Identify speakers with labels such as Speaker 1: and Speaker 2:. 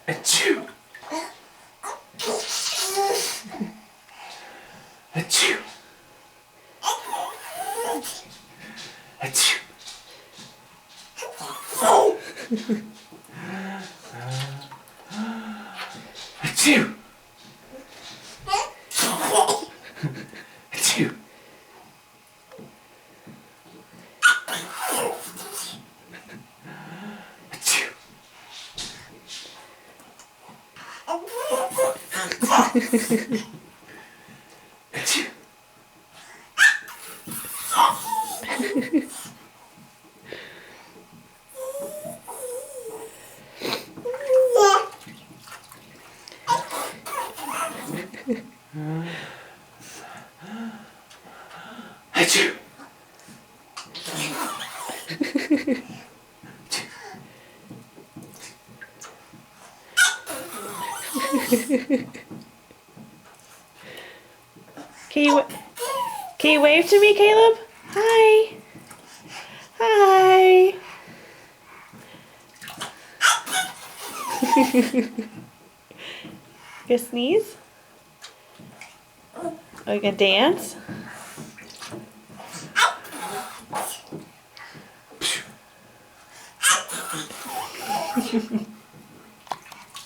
Speaker 1: Achoo. Achoo. Achoo. Achoo. Achoo. Achoo. Achoo. Achoo.
Speaker 2: Can you wave to me, Caleb? Hi. Hi. You sneeze? Oh, you gonna dance?